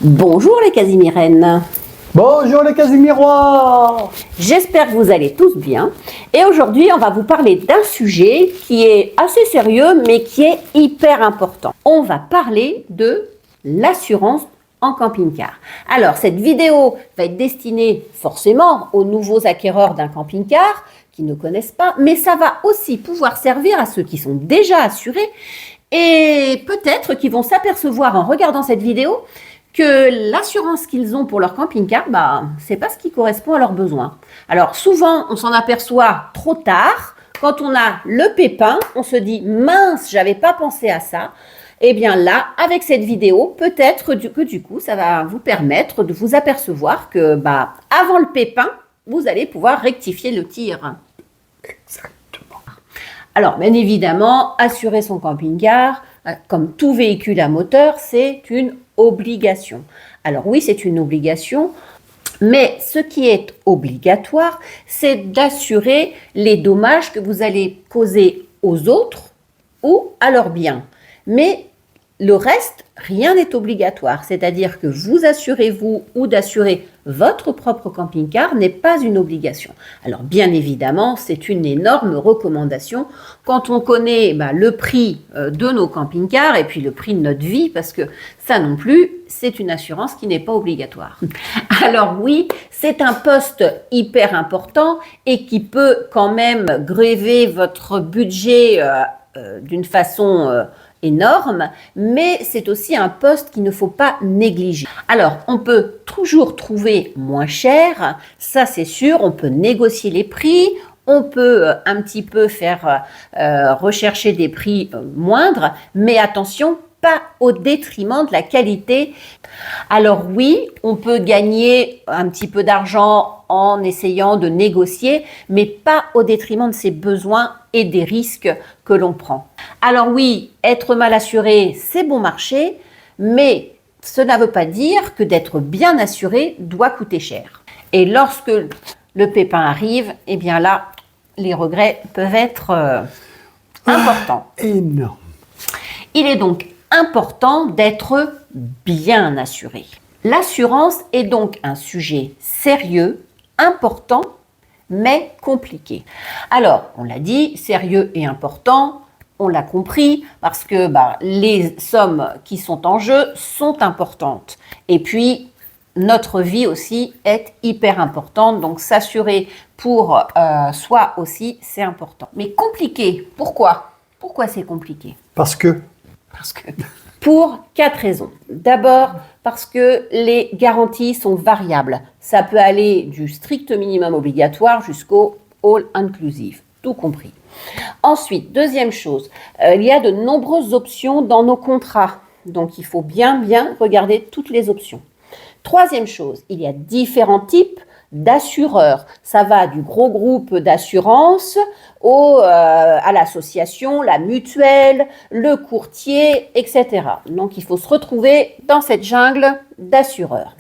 Bonjour les Casimirennes. Bonjour les Casimirois. J'espère que vous allez tous bien. Et aujourd'hui, on va vous parler d'un sujet qui est assez sérieux, mais qui est hyper important. On va parler de l'assurance en camping-car. Alors, cette vidéo va être destinée forcément aux nouveaux acquéreurs d'un camping-car qui ne connaissent pas, mais ça va aussi pouvoir servir à ceux qui sont déjà assurés et peut-être qui vont s'apercevoir en regardant cette vidéo que l'assurance qu'ils ont pour leur camping-car, c'est pas ce qui correspond à leurs besoins. Alors souvent, on s'en aperçoit trop tard. Quand on a le pépin, on se dit « mince, j'avais pas pensé à ça ». Eh bien là, avec cette vidéo, peut-être que du coup, ça va vous permettre de vous apercevoir que avant le pépin, vous allez pouvoir rectifier le tir. Exactement. Alors, bien évidemment, assurer son camping-car, comme tout véhicule à moteur, c'est une obligation. Alors oui, c'est une obligation, mais ce qui est obligatoire, c'est d'assurer les dommages que vous allez causer aux autres ou à leurs biens. Mais le reste, rien n'est obligatoire. C'est-à-dire que vous assurez vous ou d'assurer votre propre camping-car n'est pas une obligation. Alors bien évidemment, c'est une énorme recommandation quand on connaît le prix de nos camping-cars et puis le prix de notre vie, parce que ça non plus, c'est une assurance qui n'est pas obligatoire. Alors oui, c'est un poste hyper important et qui peut quand même gréver votre budget d'une façon énorme, mais c'est aussi un poste qu'il ne faut pas négliger. Alors, on peut toujours trouver moins cher, ça c'est sûr, on peut négocier les prix, on peut un petit peu faire rechercher des prix moindres, mais attention, pas au détriment de la qualité. Alors oui, on peut gagner un petit peu d'argent en essayant de négocier, mais pas au détriment de ses besoins et des risques que l'on prend. Alors oui, être mal assuré, c'est bon marché, mais cela ne veut pas dire que d'être bien assuré doit coûter cher. Et lorsque le pépin arrive, eh bien là, les regrets peuvent être importants. Énorme. Il est donc important d'être bien assuré. L'assurance est donc un sujet sérieux, important, mais compliqué. Alors, on l'a dit, sérieux et important, on l'a compris, parce que les sommes qui sont en jeu sont importantes. Et puis, notre vie aussi est hyper importante, donc s'assurer pour soi aussi, c'est important. Mais compliqué, pourquoi? Pourquoi c'est compliqué? Parce que Pour 4 raisons. D'abord, parce que les garanties sont variables. Ça peut aller du strict minimum obligatoire jusqu'au all inclusive, tout compris. Ensuite, deuxième chose, il y a de nombreuses options dans nos contrats. Donc, il faut bien regarder toutes les options. Troisième chose, il y a différents types d'assureurs. Ça va du gros groupe d'assurance à l'association, la mutuelle, le courtier, etc. Donc, il faut se retrouver dans cette jungle d'assureurs.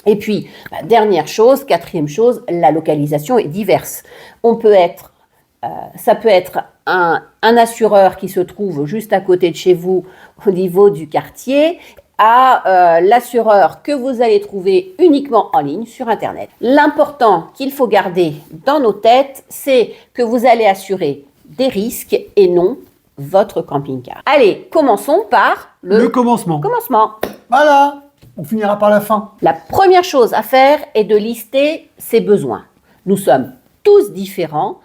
Et puis, dernière chose, quatrième chose, la localisation est diverse. Ça peut être un assureur qui se trouve juste à côté de chez vous au niveau du quartier, à l'assureur que vous allez trouver uniquement en ligne sur Internet. L'important qu'il faut garder dans nos têtes, c'est que vous allez assurer des risques et non votre camping-car. Allez, commençons par le commencement. Voilà, on finira par la fin. La première chose à faire est de lister ses besoins. Nous sommes tous différents.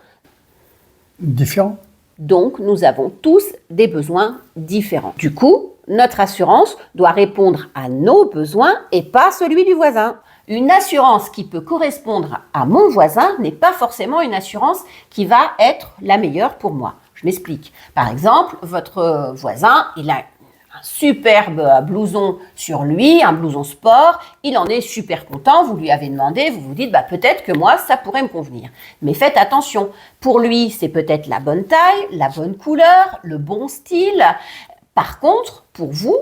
Donc, nous avons tous des besoins différents. Du coup, notre assurance doit répondre à nos besoins et pas celui du voisin. Une assurance qui peut correspondre à mon voisin n'est pas forcément une assurance qui va être la meilleure pour moi. Je m'explique. Par exemple, votre voisin, il a un superbe blouson sur lui, un blouson sport, il en est super content, vous lui avez demandé, vous vous dites peut-être que moi ça pourrait me convenir. Mais faites attention, pour lui c'est peut-être la bonne taille, la bonne couleur, le bon style. Par contre, pour vous,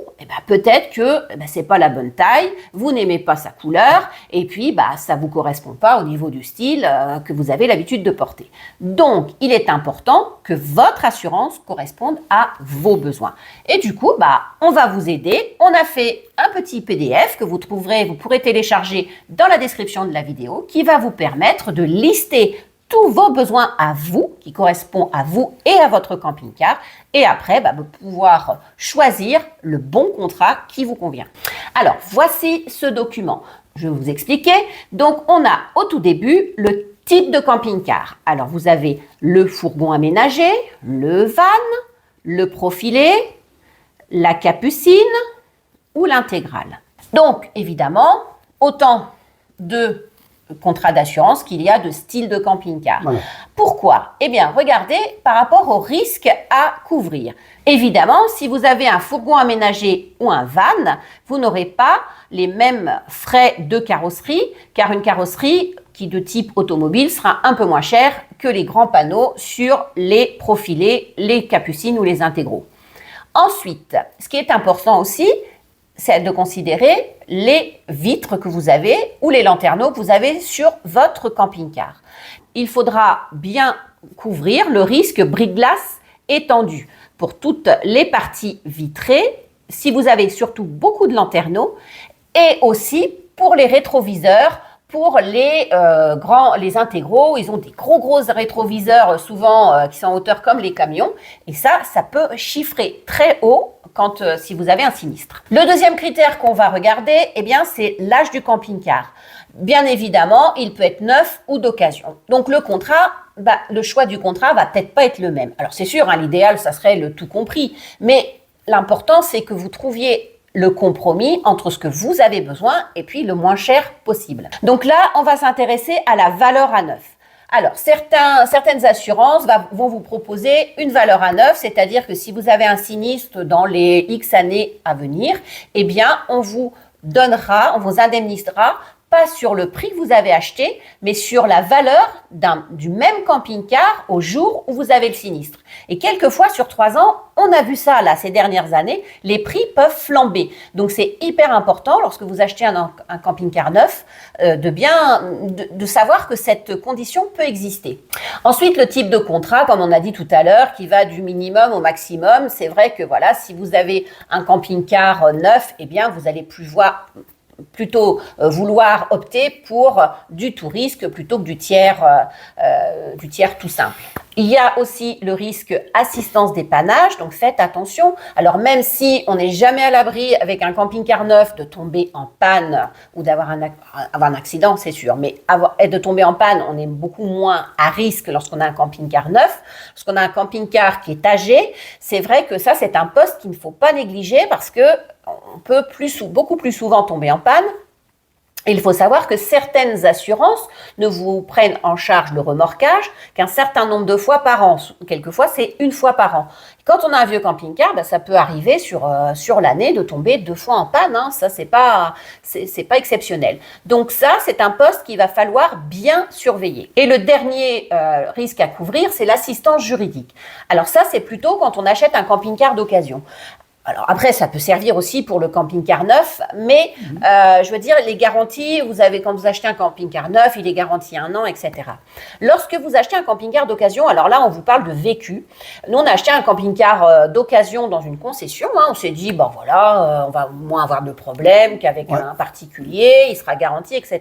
peut-être que ce n'est pas la bonne taille, vous n'aimez pas sa couleur, et puis ça ne vous correspond pas au niveau du style que vous avez l'habitude de porter. Donc, il est important que votre assurance corresponde à vos besoins. Et du coup, on va vous aider. On a fait un petit PDF que vous pourrez télécharger dans la description de la vidéo, qui va vous permettre de lister tous vos besoins à vous, qui correspondent à vous et à votre camping-car, et après, de pouvoir choisir le bon contrat qui vous convient. Alors, voici ce document. Je vais vous expliquer. Donc, on a au tout début le type de camping-car. Alors, vous avez le fourgon aménagé, le van, le profilé, la capucine ou l'intégrale. Donc, évidemment, autant de contrat d'assurance qu'il y a de style de camping-car. Voilà. Pourquoi? Eh bien, regardez par rapport au risque à couvrir. Évidemment, si vous avez un fourgon aménagé ou un van, vous n'aurez pas les mêmes frais de carrosserie, car une carrosserie qui de type automobile sera un peu moins chère que les grands panneaux sur les profilés, les capucines ou les intégraux. Ensuite, ce qui est important aussi, c'est de considérer les vitres que vous avez ou les lanterneaux que vous avez sur votre camping-car. Il faudra bien couvrir le risque brise-glace étendu pour toutes les parties vitrées, si vous avez surtout beaucoup de lanterneaux, et aussi pour les rétroviseurs, pour les intégraux. Ils ont des gros rétroviseurs souvent qui sont en hauteur comme les camions, et ça peut chiffrer très haut si vous avez un sinistre. Le deuxième critère qu'on va regarder, c'est l'âge du camping-car. Bien évidemment, il peut être neuf ou d'occasion. Donc le contrat, le choix du contrat va peut-être pas être le même. Alors c'est sûr, l'idéal, ça serait le tout compris, mais l'important, c'est que vous trouviez le compromis entre ce que vous avez besoin et puis le moins cher possible. Donc là, on va s'intéresser à la valeur à neuf. Alors, certaines assurances vont vous proposer une valeur à neuf, c'est-à-dire que si vous avez un sinistre dans les X années à venir, on vous indemnisera pas sur le prix que vous avez acheté, mais sur la valeur du même camping-car au jour où vous avez le sinistre. Et quelquefois, sur 3 ans, on a vu ça là ces dernières années, les prix peuvent flamber. Donc, c'est hyper important lorsque vous achetez un camping-car neuf de savoir que cette condition peut exister. Ensuite, le type de contrat, comme on a dit tout à l'heure, qui va du minimum au maximum. C'est vrai que si vous avez un camping-car neuf, vous allez plutôt vouloir opter pour du tout risque plutôt que du tiers tout simple. Il y a aussi le risque assistance dépannage, donc faites attention. Alors même si on n'est jamais à l'abri avec un camping-car neuf de tomber en panne ou d'avoir avoir un accident, c'est sûr, mais de tomber en panne, on est beaucoup moins à risque lorsqu'on a un camping-car neuf. Lorsqu'on a un camping-car qui est âgé, c'est vrai que ça, c'est un poste qu'il ne faut pas négliger parce que on peut beaucoup plus souvent tomber en panne. Et il faut savoir que certaines assurances ne vous prennent en charge le remorquage qu'un certain nombre de fois par an. Quelquefois, c'est 1 fois par an. Quand on a un vieux camping-car, ça peut arriver sur l'année de tomber 2 fois en panne. Ça, c'est pas exceptionnel. Donc ça, c'est un poste qu'il va falloir bien surveiller. Et le dernier risque à couvrir, c'est l'assistance juridique. Alors ça, c'est plutôt quand on achète un camping-car d'occasion. Alors après, ça peut servir aussi pour le camping-car neuf, mais je veux dire, les garanties, quand vous achetez un camping-car neuf, il est garanti 1 an, etc. Lorsque vous achetez un camping-car d'occasion, alors là, on vous parle de vécu. Nous, on a acheté un camping-car d'occasion dans une concession. On s'est dit, on va moins avoir de problèmes qu'avec un particulier, il sera garanti, etc.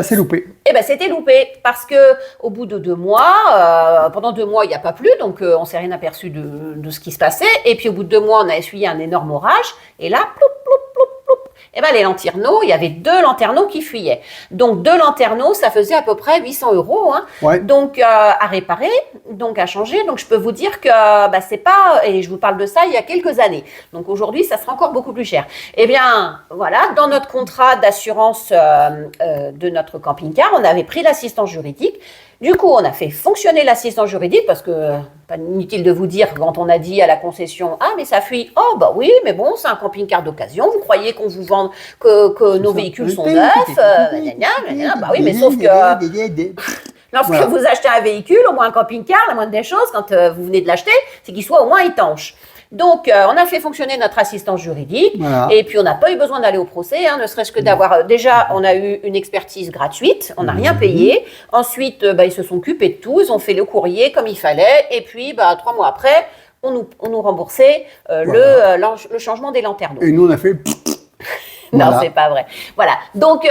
C'est loupé. C'était loupé parce que au bout de 2 mois, pendant 2 mois, il n'y a pas plu, donc on s'est rien aperçu de ce qui se passait. Et puis au bout de 2 mois, on a essuyé un énorme orage, et là, ploup, ploup, ploup, ploup. Les lanterneaux, il y avait 2 lanterneaux qui fuyaient. Donc 2 lanterneaux, ça faisait à peu près 800 €. Donc à réparer, donc à changer. Donc je peux vous dire que c'est pas, et je vous parle de ça il y a quelques années. Donc aujourd'hui, ça sera encore beaucoup plus cher. Dans notre contrat d'assurance de notre camping-car, on avait pris l'assistance juridique. Du coup, on a fait fonctionner l'assistance juridique parce que, pas inutile de vous dire, quand on a dit à la concession « Ah, mais ça fuit !» « Oh, oui, mais bon, c'est un camping-car d'occasion. Vous croyez qu'on vous vend, que nos véhicules sont neufs oui, mais sauf que lorsque vous achetez un véhicule, au moins un camping-car, la moindre des choses, quand vous venez de l'acheter, c'est qu'il soit au moins étanche. Donc, on a fait fonctionner notre assistance juridique et puis on n'a pas eu besoin d'aller au procès, ne serait-ce que d'avoir... Déjà, on a eu une expertise gratuite, on n'a rien payé. Ensuite, ils se sont occupés de tout, ils ont fait le courrier comme il fallait et puis 3 mois après, on nous remboursait le changement des lanternes. Et nous, on a fait... Non, c'est pas vrai. Voilà. Donc,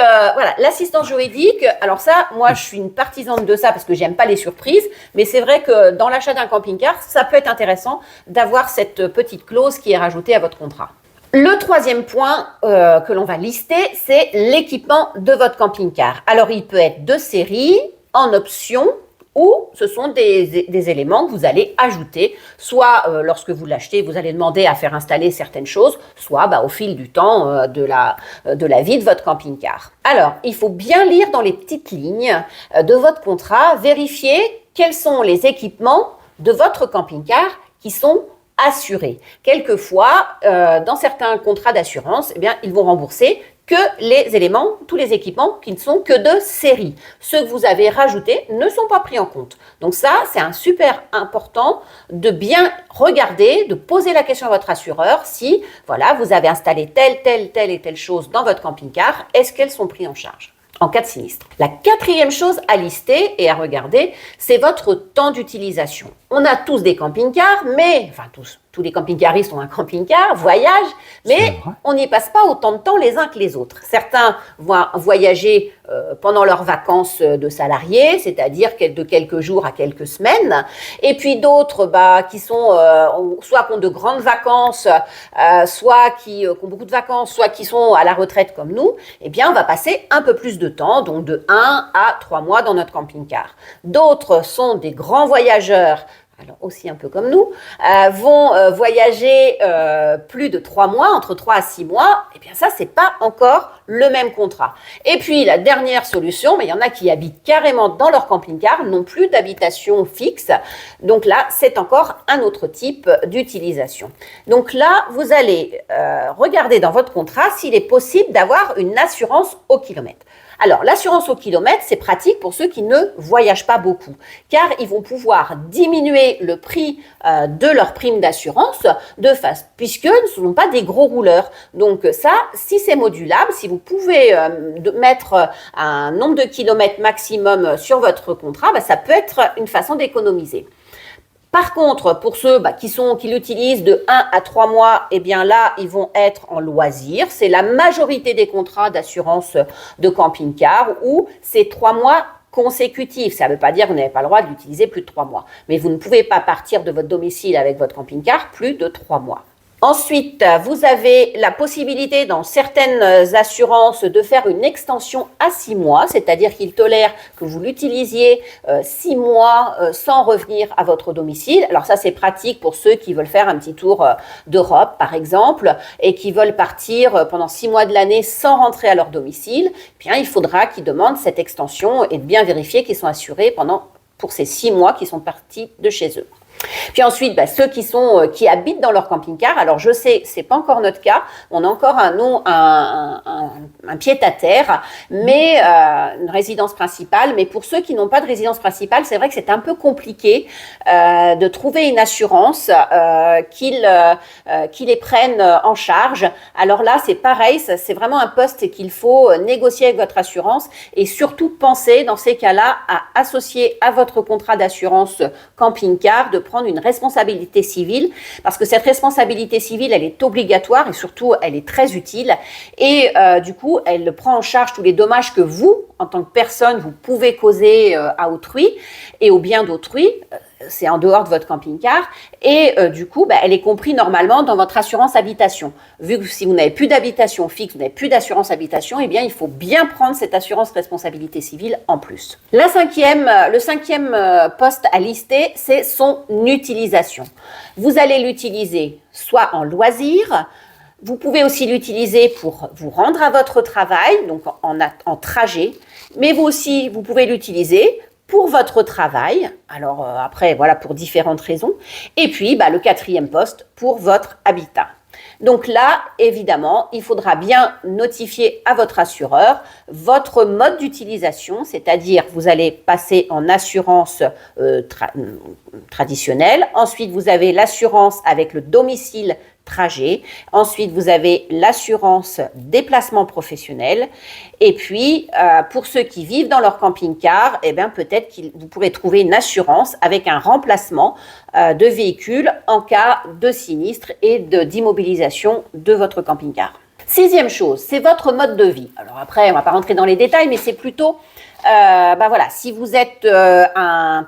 l'assistance juridique, alors ça, moi, je suis une partisane de ça parce que j'aime pas les surprises, mais c'est vrai que dans l'achat d'un camping-car, ça peut être intéressant d'avoir cette petite clause qui est rajoutée à votre contrat. Le troisième point que l'on va lister, c'est l'équipement de votre camping-car. Alors, il peut être de série, en option, ou ce sont des éléments que vous allez ajouter, soit lorsque vous l'achetez, vous allez demander à faire installer certaines choses, soit au fil du temps de la vie de votre camping-car. Alors, il faut bien lire dans les petites lignes de votre contrat, vérifier quels sont les équipements de votre camping-car qui sont assurés. Quelquefois, dans certains contrats d'assurance, ils vont rembourser que les éléments, tous les équipements qui ne sont que de série. Ceux que vous avez rajoutés ne sont pas pris en compte. Donc ça, c'est un super important de bien regarder, de poser la question à votre assureur si, vous avez installé telle et telle chose dans votre camping-car, est-ce qu'elles sont prises en charge en cas de sinistre? La quatrième chose à lister et à regarder, c'est votre temps d'utilisation. On a tous des camping-cars, mais, tous les camping-caristes ont un camping-car, voyagent, mais on n'y passe pas autant de temps les uns que les autres. Certains vont voyager pendant leurs vacances de salariés, c'est-à-dire de quelques jours à quelques semaines, et puis d'autres qui sont soit qui ont de grandes vacances, soit qui ont beaucoup de vacances, soit qui sont à la retraite comme nous, on va passer un peu plus de temps, donc de 1 à 3 mois dans notre camping-car. D'autres sont des grands voyageurs, alors aussi un peu comme nous, vont voyager plus de 3 mois, entre 3 à 6 mois, ça, c'est pas encore le même contrat. Et puis, la dernière solution, il y en a qui habitent carrément dans leur camping-car, n'ont plus d'habitation fixe. Donc là, c'est encore un autre type d'utilisation. Donc là, vous allez regarder dans votre contrat s'il est possible d'avoir une assurance au kilomètre. Alors, l'assurance au kilomètre, c'est pratique pour ceux qui ne voyagent pas beaucoup, car ils vont pouvoir diminuer le prix de leur prime d'assurance puisque ce ne sont pas des gros rouleurs. Donc ça, si c'est modulable, si vous pouvez mettre un nombre de kilomètres maximum sur votre contrat, ça peut être une façon d'économiser. Par contre, pour ceux qui l'utilisent de 1 à 3 mois, là, ils vont être en loisir. C'est la majorité des contrats d'assurance de camping-car où c'est 3 mois consécutifs. Ça ne veut pas dire que vous n'avez pas le droit de l'utiliser plus de 3 mois. Mais vous ne pouvez pas partir de votre domicile avec votre camping-car plus de 3 mois. Ensuite, vous avez la possibilité dans certaines assurances de faire une extension à 6 mois, c'est-à-dire qu'ils tolèrent que vous l'utilisiez 6 mois sans revenir à votre domicile. Alors ça, c'est pratique pour ceux qui veulent faire un petit tour d'Europe, par exemple, et qui veulent partir pendant 6 mois de l'année sans rentrer à leur domicile. Il faudra qu'ils demandent cette extension et de bien vérifier qu'ils sont assurés pour ces 6 mois qui sont partis de chez eux. Puis ensuite, ceux qui habitent dans leur camping-car, alors je sais, c'est pas encore notre cas, on a encore un pied-à-terre, mais une résidence principale. Mais pour ceux qui n'ont pas de résidence principale, c'est vrai que c'est un peu compliqué de trouver une assurance qui les prenne en charge. Alors là, c'est pareil, c'est vraiment un poste qu'il faut négocier avec votre assurance et surtout penser dans ces cas-là à associer à votre contrat d'assurance camping-car de prendre une responsabilité civile, parce que cette responsabilité civile, elle est obligatoire et surtout, elle est très utile. Et du coup, elle prend en charge tous les dommages que vous, en tant que personne, vous pouvez causer à autrui et au bien d'autrui. C'est en dehors de votre camping-car. Et du coup, elle est comprise normalement dans votre assurance habitation. Vu que si vous n'avez plus d'habitation fixe, vous n'avez plus d'assurance habitation, il faut bien prendre cette assurance responsabilité civile en plus. Le cinquième poste à lister, c'est son utilisation. Vous allez l'utiliser soit en loisir, vous pouvez aussi l'utiliser pour vous rendre à votre travail, donc en trajet, mais vous pouvez l'utiliser pour votre travail, alors après, pour différentes raisons, et puis le quatrième poste, pour votre habitat. Donc là, évidemment, il faudra bien notifier à votre assureur votre mode d'utilisation, c'est-à-dire vous allez passer en assurance traditionnelle. Ensuite, vous avez l'assurance avec le domicile trajet. Ensuite, vous avez l'assurance déplacement professionnel. Et puis, pour ceux qui vivent dans leur camping-car, eh bien, peut-être que vous pourrez trouver une assurance avec un remplacement de véhicule en cas de sinistre et d'immobilisation de votre camping-car. Sixième chose, c'est votre mode de vie. Alors après, on ne va pas rentrer dans les détails, mais c'est plutôt, voilà, si vous êtes un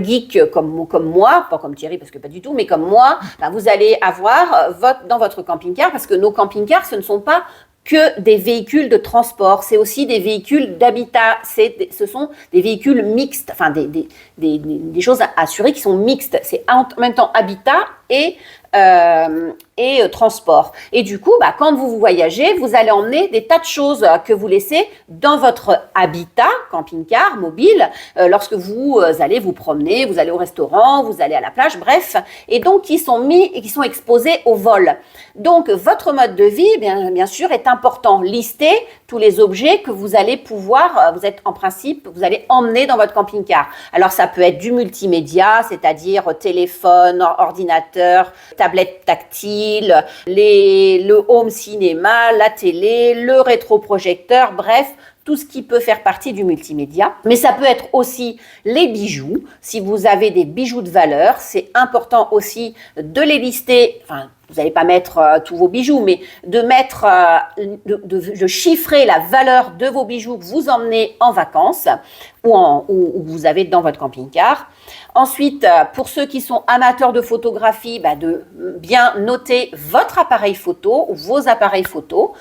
geek comme moi, pas comme Thierry parce que pas du tout, mais comme moi, vous allez avoir dans votre camping-car, parce que nos camping-cars, ce ne sont pas que des véhicules de transport, c'est aussi des véhicules d'habitat, ce sont des véhicules mixtes, enfin des choses à assurer qui sont mixtes, c'est en même temps habitat et transport. Et du coup, quand vous voyagez, vous allez emmener des tas de choses que vous laissez dans votre habitat, camping-car, mobile, lorsque vous allez vous promener, vous allez au restaurant, vous allez à la plage, bref, et donc qui sont exposés au vol. Donc, votre mode de vie, bien sûr, est important. Listez tous les objets que vous allez pouvoir, vous allez emmener dans votre camping-car. Alors, ça peut être du multimédia, c'est-à-dire téléphone, ordinateur, tablette tactile, le home cinéma, la télé, le rétroprojecteur, bref, tout ce qui peut faire partie du multimédia. Mais ça peut être aussi les bijoux. Si vous avez des bijoux de valeur, c'est important aussi de les lister, enfin, vous n'allez pas mettre tous vos bijoux, mais de mettre, de chiffrer la valeur de vos bijoux que vous emmenez en vacances ou vous avez dans votre camping-car. Ensuite, pour ceux qui sont amateurs de photographie, de bien noter votre appareil photo ou vos appareils photo,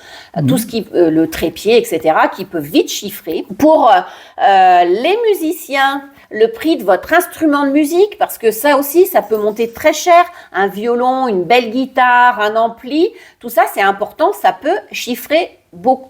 tout ce qui, le trépied, etc., qui peut vite chiffrer. Pour les musiciens, le prix de votre instrument de musique, parce que ça aussi, ça peut monter très cher. Un violon, une belle guitare, un ampli, tout ça, c'est important, ça peut chiffrer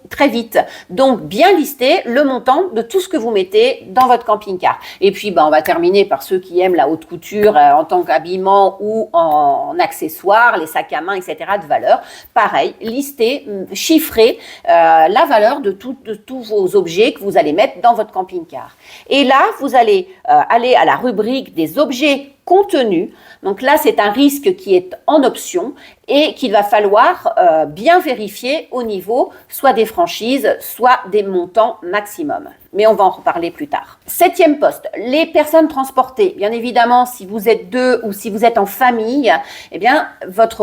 très vite. Donc, bien lister le montant de tout ce que vous mettez dans votre camping-car. Et puis, on va terminer par ceux qui aiment la haute couture en tant qu'habillement ou en accessoires, les sacs à main, etc. de valeur. Pareil, lister, chiffrer la valeur de tous vos objets que vous allez mettre dans votre camping-car. Et là, vous allez aller à la rubrique des objets contenus. Donc là, c'est un risque qui est en option et qu'il va falloir bien vérifier au niveau soit des franchises, soit des montants maximum. Mais on va en reparler plus tard. Septième poste, les personnes transportées. Bien évidemment, si vous êtes deux ou si vous êtes en famille, eh bien, votre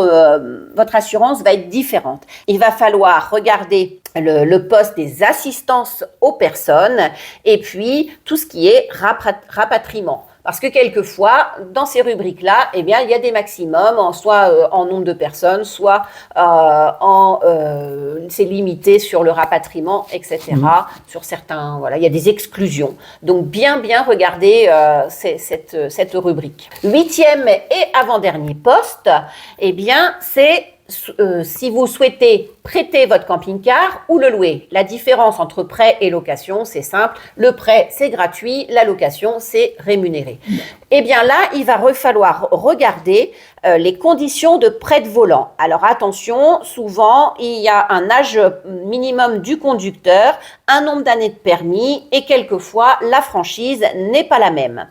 assurance va être différente. Il va falloir regarder le poste des assistances aux personnes et puis tout ce qui est rapatriement. Parce que quelquefois, dans ces rubriques-là, eh bien, il y a des maximums, soit en nombre de personnes, soit c'est limité sur le rapatriement, etc. Sur certains, voilà, il y a des exclusions. Donc, bien regarder cette rubrique. Huitième et avant-dernier poste, eh bien, c'est si vous souhaitez prêter votre camping-car ou le louer. La différence entre prêt et location, c'est simple. Le prêt, c'est gratuit. La location, c'est rémunéré. Eh bien là, il va falloir regarder les conditions de prêt volant. Alors attention, souvent, il y a un âge minimum du conducteur, un nombre d'années de permis et quelquefois, la franchise n'est pas la même.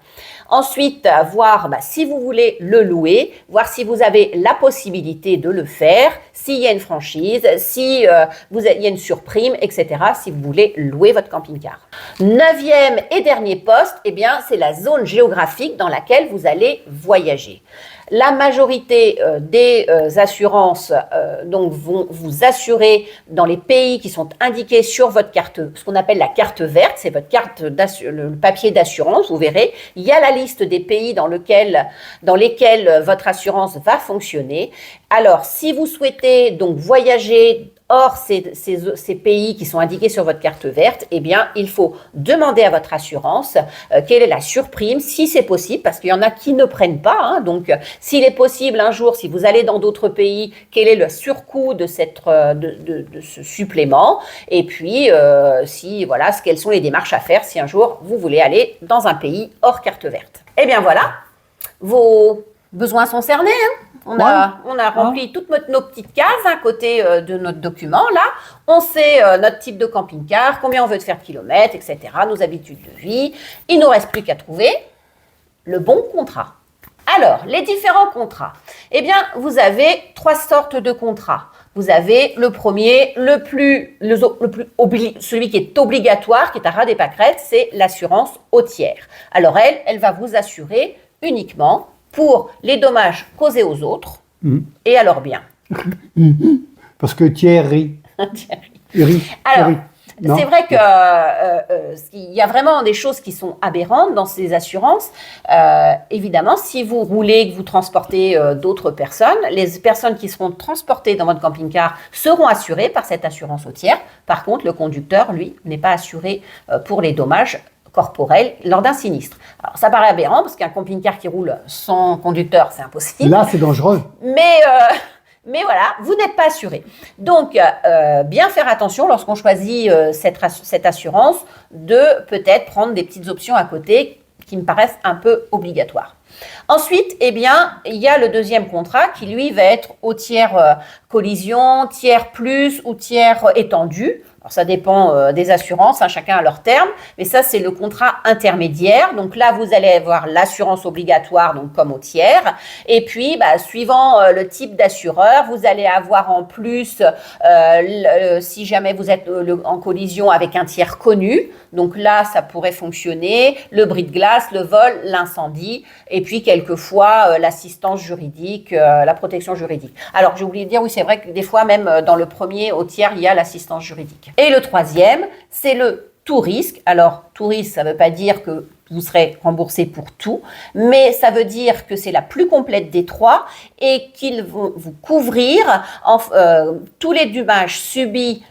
Ensuite, voir si vous voulez le louer, voir si vous avez la possibilité de le faire, s'il y a une franchise, si il y a une surprime, etc., si vous voulez louer votre camping-car. Neuvième et dernier poste, eh bien, c'est la zone géographique dans laquelle vous allez voyager. La majorité des assurances donc vont vous assurer dans les pays qui sont indiqués sur votre carte, ce qu'on appelle la carte verte, c'est votre carte le papier d'assurance, vous verrez, il y a la liste des pays dans lesquels votre assurance va fonctionner. Alors, si vous souhaitez donc voyager hors ces pays qui sont indiqués sur votre carte verte, eh bien, il faut demander à votre assurance quelle est la surprime, si c'est possible, parce qu'il y en a qui ne prennent pas. Donc, s'il est possible un jour, si vous allez dans d'autres pays, quel est le surcoût de ce supplément, et puis, quelles sont les démarches à faire si un jour vous voulez aller dans un pays hors carte verte. Eh bien voilà, vos besoins sont cernés. On a rempli toutes nos petites cases à côté de notre document. Là, on sait notre type de camping-car, combien on veut faire de kilomètres, etc., nos habitudes de vie. Il ne nous reste plus qu'à trouver le bon contrat. Alors, les différents contrats. Eh bien, vous avez 3 sortes de contrats. Vous avez le premier, celui qui est obligatoire, qui est à ras des pâquerettes, c'est l'assurance au tiers. Alors, elle va vous assurer uniquement pour les dommages causés aux autres et à leurs biens. Parce que Thierry. Alors, c'est vrai qu'il y a vraiment des choses qui sont aberrantes dans ces assurances. Évidemment, si vous roulez, que vous transportez d'autres personnes, les personnes qui seront transportées dans votre camping-car seront assurées par cette assurance au tiers. Par contre, le conducteur, lui, n'est pas assuré pour les dommages corporels lors d'un sinistre. Alors, ça paraît aberrant parce qu'un camping-car qui roule sans conducteur, c'est impossible. Là, c'est dangereux. Mais voilà, vous n'êtes pas assuré. Donc, bien faire attention lorsqu'on choisit cette assurance de peut-être prendre des petites options à côté qui me paraissent un peu obligatoires. Ensuite, eh bien, il y a le deuxième contrat qui, lui, va être au tiers collision, tiers plus ou tiers étendu. Alors, ça dépend des assurances, chacun a leur terme, mais ça, c'est le contrat intermédiaire. Donc là, vous allez avoir l'assurance obligatoire, donc comme au tiers. Et puis, suivant le type d'assureur, vous allez avoir en plus, si jamais vous êtes en collision avec un tiers connu, donc là, ça pourrait fonctionner, le bris de glace, le vol, l'incendie, et puis quelquefois l'assistance juridique, la protection juridique. Alors, j'ai oublié de dire, oui, c'est vrai que des fois, même dans le premier, au tiers, il y a l'assistance juridique. Et le troisième, c'est le tout risque. Alors, tout risque, ça ne veut pas dire que vous serez remboursé pour tout, mais ça veut dire que c'est la plus complète des 3 et qu'ils vont vous couvrir tous les dommages subis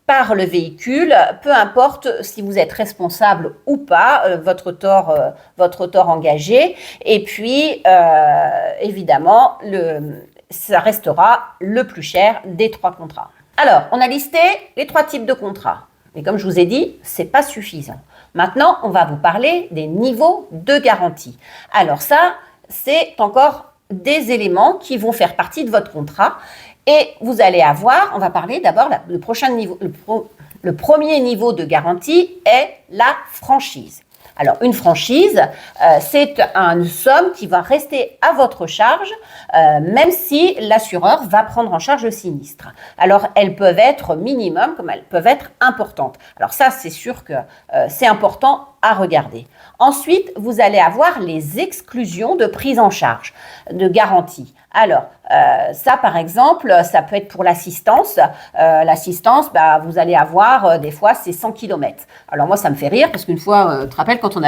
par le véhicule, peu importe si vous êtes responsable ou pas, votre tort engagé. Et puis, évidemment, ça restera le plus cher des 3 contrats. Alors, on a listé les 3 types de contrats. Mais comme je vous ai dit, ce n'est pas suffisant. Maintenant, on va vous parler des niveaux de garantie. Alors ça, c'est encore des éléments qui vont faire partie de votre contrat. Et vous allez avoir, on va parler d'abord, le premier niveau de garantie est la franchise. Alors, une franchise, c'est une somme qui va rester à votre charge, même si l'assureur va prendre en charge le sinistre. Alors, elles peuvent être minimum, comme elles peuvent être importantes. Alors ça, c'est sûr que c'est important à regarder. Ensuite, vous allez avoir les exclusions de prise en charge, de garantie. Alors, ça, par exemple, ça peut être pour l'assistance. L'assistance, vous allez avoir, des fois, c'est 100 km. Alors, moi, ça me fait rire parce qu'une fois, tu te rappelles, quand on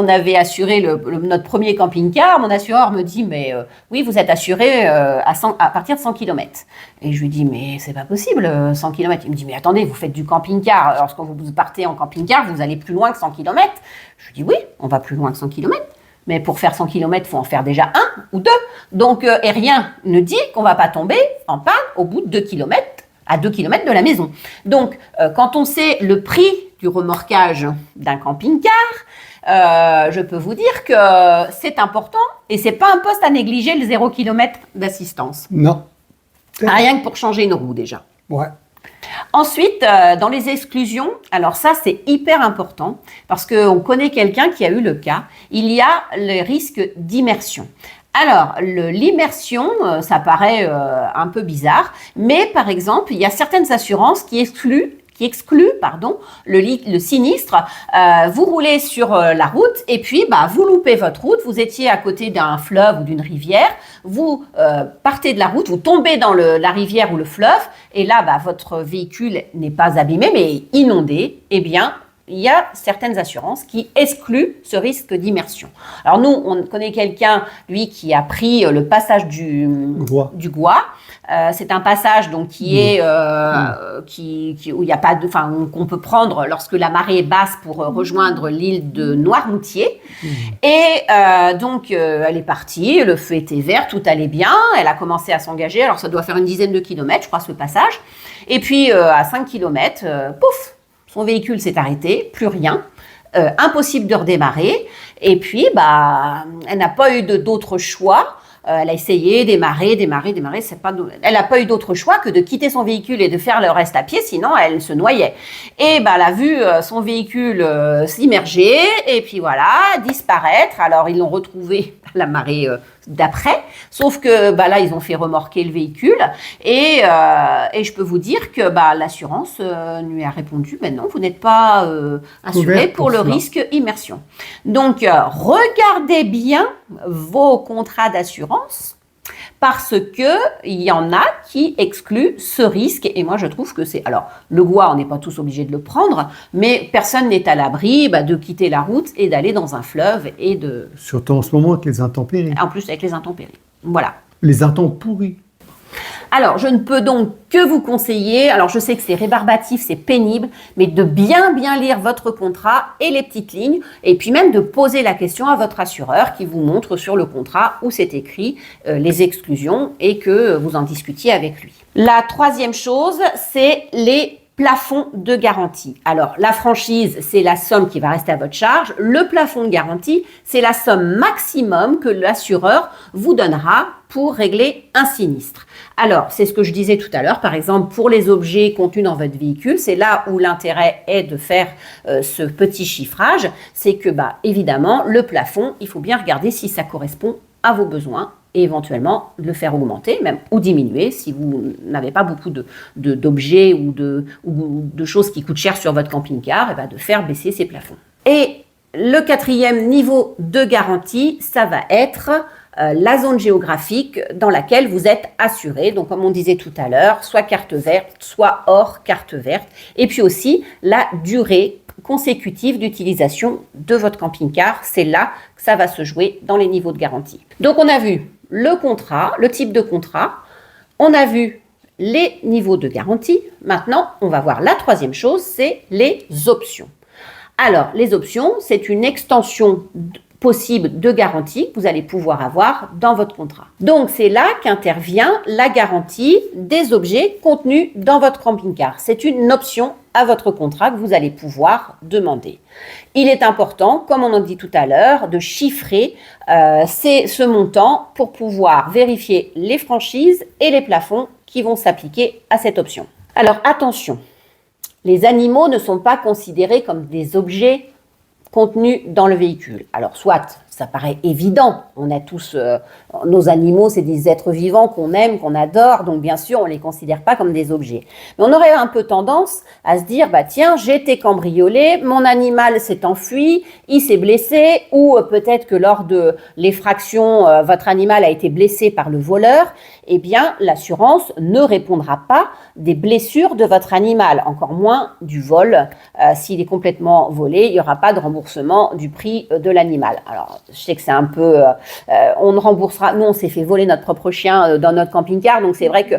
avait assuré notre premier camping-car, mon assureur me dit, mais oui, vous êtes assuré à partir de 100 km. Et je lui dis, mais c'est pas possible, 100 km. Il me dit, mais attendez, vous faites du camping-car. Lorsque vous partez en camping-car, vous allez plus loin que 100 km. Je lui dis, oui, on va plus loin que 100 km. Mais pour faire 100 km, il faut en faire déjà 1 ou 2. Donc, et rien ne dit qu'on ne va pas tomber en panne au bout de 2 km, à 2 km de la maison. Donc, quand on sait le prix du remorquage d'un camping-car, je peux vous dire que c'est important et ce n'est pas un poste à négliger, le 0 km d'assistance. Non. Rien que pour changer une roue déjà. Ouais. Ensuite, dans les exclusions, alors ça c'est hyper important parce qu'on connaît quelqu'un qui a eu le cas, il y a le risque d'immersion. Alors, l'immersion, ça paraît un peu bizarre, mais par exemple, il y a certaines assurances qui excluent le sinistre. Vous roulez sur la route et puis vous loupez votre route, vous étiez à côté d'un fleuve ou d'une rivière, vous partez de la route, vous tombez dans la rivière ou le fleuve et là votre véhicule n'est pas abîmé mais inondé, eh bien il y a certaines assurances qui excluent ce risque d'immersion. Alors nous, on connaît quelqu'un, lui, qui a pris le passage du Gois. C'est un passage donc qui est où il y a pas de, qu'on peut prendre lorsque la marée est basse pour rejoindre l'île de Noirmoutier. Et donc elle est partie, le feu était vert, tout allait bien, elle a commencé à s'engager. Alors ça doit faire une dizaine de kilomètres, je crois, ce passage. Et puis à 5 kilomètres, pouf, son véhicule s'est arrêté, plus rien. Impossible de redémarrer. Et puis, elle n'a pas eu d'autre choix Elle a essayé, démarrer. Elle n'a pas eu d'autre choix que de quitter son véhicule et de faire le reste à pied, sinon elle se noyait. Et elle a vu son véhicule s'immerger et puis voilà, disparaître. Alors ils l'ont retrouvé à la marée d'après, sauf que là ils ont fait remorquer le véhicule et je peux vous dire que l'assurance lui a répondu non, vous n'êtes pas assuré pour le risque immersion. Donc regardez bien vos contrats d'assurance parce que il y en a qui excluent ce risque et moi je trouve que c'est... Alors le bois, on n'est pas tous obligés de le prendre, mais personne n'est à l'abri de quitter la route et d'aller dans un fleuve et de... Surtout en ce moment avec les intempéries. En plus avec les intempéries, voilà. Les intempéries. Alors, je ne peux donc que vous conseiller, alors je sais que c'est rébarbatif, c'est pénible, mais de bien lire votre contrat et les petites lignes, et puis même de poser la question à votre assureur qui vous montre sur le contrat où c'est écrit les exclusions et que vous en discutiez avec lui. La troisième chose, c'est les plafond de garantie. Alors, la franchise, c'est la somme qui va rester à votre charge. Le plafond de garantie, c'est la somme maximum que l'assureur vous donnera pour régler un sinistre. Alors, c'est ce que je disais tout à l'heure. Par exemple, pour les objets contenus dans votre véhicule, c'est là où l'intérêt est de faire ce petit chiffrage. C'est que, évidemment, le plafond, il faut bien regarder si ça correspond à vos besoins et éventuellement le faire augmenter même ou diminuer si vous n'avez pas beaucoup d'objets ou de choses qui coûtent cher sur votre camping-car, et de faire baisser ces plafonds. Et le quatrième niveau de garantie, ça va être la zone géographique dans laquelle vous êtes assuré. Donc, comme on disait tout à l'heure, soit carte verte, soit hors carte verte. Et puis aussi, la durée consécutive d'utilisation de votre camping-car. C'est là que ça va se jouer dans les niveaux de garantie. Donc, on a vu le contrat, le type de contrat. On a vu les niveaux de garantie. Maintenant, on va voir la troisième chose, c'est les options. Alors, les options, c'est une extension possible de garantie que vous allez pouvoir avoir dans votre contrat. Donc, c'est là qu'intervient la garantie des objets contenus dans votre camping-car. C'est une option à votre contrat que vous allez pouvoir demander. Il est important, comme on en dit tout à l'heure, de chiffrer ce montant pour pouvoir vérifier les franchises et les plafonds qui vont s'appliquer à cette option. Alors, attention, les animaux ne sont pas considérés comme des objets contenus dans le véhicule. Alors, soit, ça paraît évident, on a tous, nos animaux, c'est des êtres vivants qu'on aime, qu'on adore, donc bien sûr, on ne les considère pas comme des objets. Mais on aurait un peu tendance à se dire, tiens, j'ai été cambriolé, mon animal s'est enfui, il s'est blessé, ou peut-être que lors de l'effraction, votre animal a été blessé par le voleur, eh bien, l'assurance ne répondra pas des blessures de votre animal, encore moins du vol. S'il est complètement volé, il n'y aura pas de remboursement du prix de l'animal. Alors, je sais que c'est un peu... on ne remboursera... Nous, on s'est fait voler notre propre chien dans notre camping-car, donc c'est vrai que,